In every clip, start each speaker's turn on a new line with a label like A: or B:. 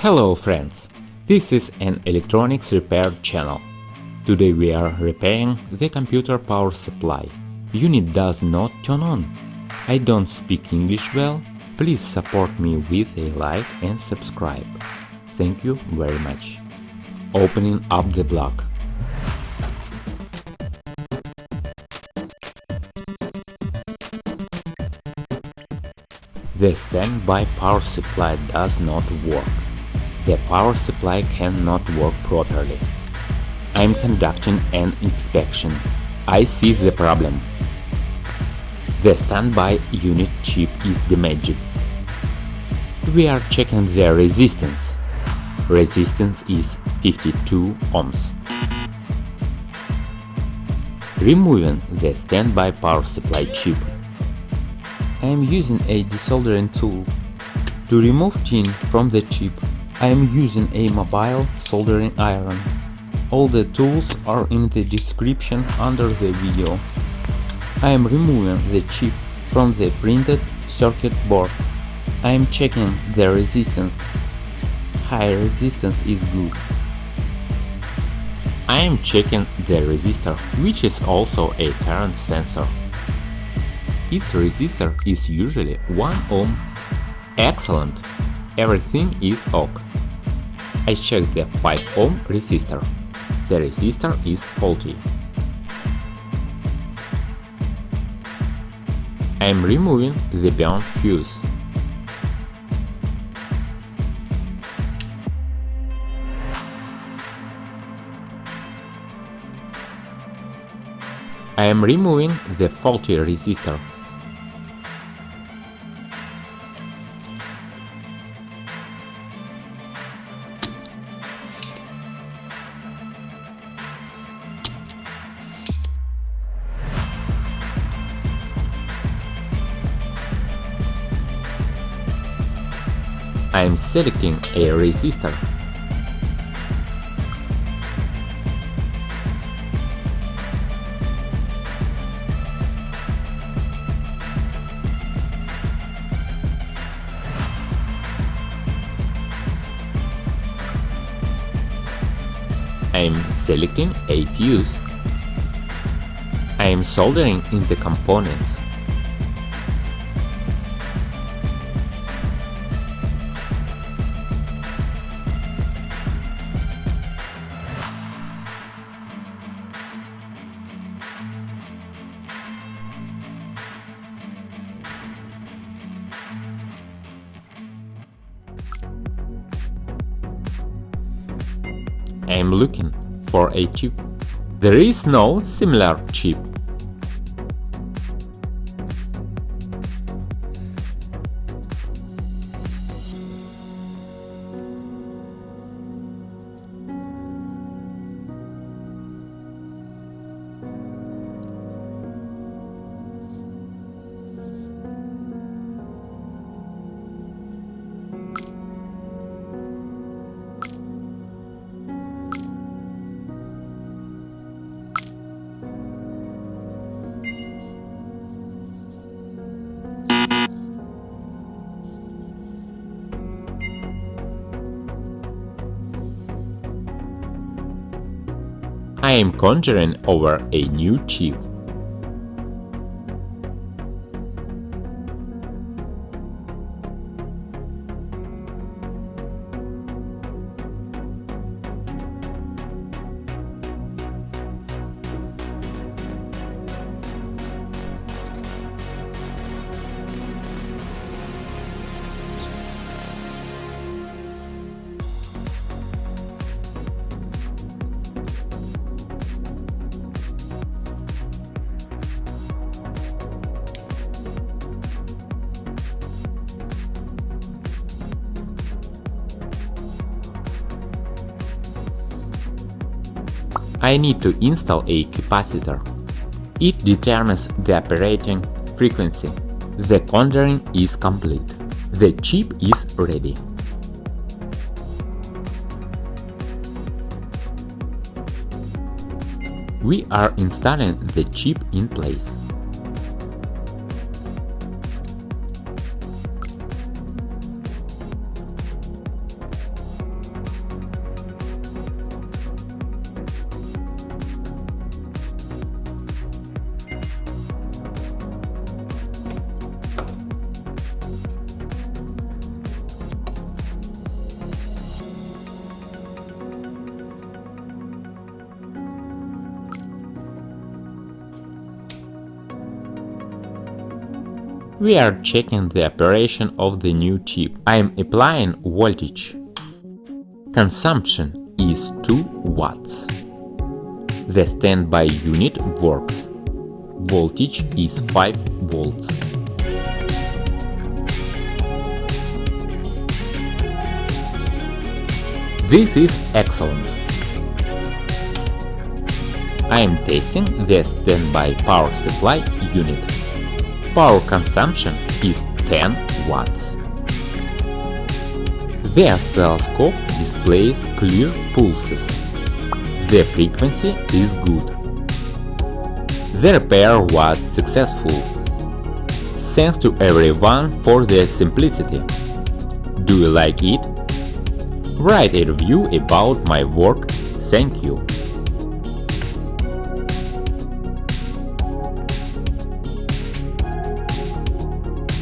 A: Hello friends, this is an electronics repair channel. Today we are repairing the computer power supply. Unit does not turn on. I don't speak English well. Please support me with a like and subscribe. Thank you very much. Opening up the block. The standby power supply does not work. The power supply cannot work properly. I am conducting an inspection. I see the problem. The standby unit chip is damaged. We are checking the resistance. Resistance is 52 ohms. Removing the standby power supply chip. I am using a desoldering tool. To remove tin from the chip, I am using a mobile soldering iron. All the tools are in the description under the video. I am removing the chip from the printed circuit board. I am checking the resistance. High resistance is good. I am checking the resistor, which is also a current sensor. Its resistor is usually 1 ohm. Excellent! Everything is ok. I checked the 5 ohm resistor. The resistor is faulty. I am removing the burnt fuse. I am removing the faulty resistor. I am selecting a resistor. I am selecting a fuse. I am soldering in the components. I am looking for a chip. There is no similar chip. I am conjuring over a new chip. I need to install a capacitor. It determines the operating frequency. The conjuring is complete. The chip is ready. We are installing the chip in place. We are checking the operation of the new chip. I am applying voltage. Consumption is 2 watts. The standby unit works. Voltage is 5 volts. This is excellent. I am testing the standby power supply unit. Power consumption is 10 watts. The oscilloscope displays clear pulses. The frequency is good. The repair was successful. Thanks to everyone for their simplicity. Do you like it? Write a review about my work. Thank you.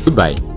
A: Goodbye.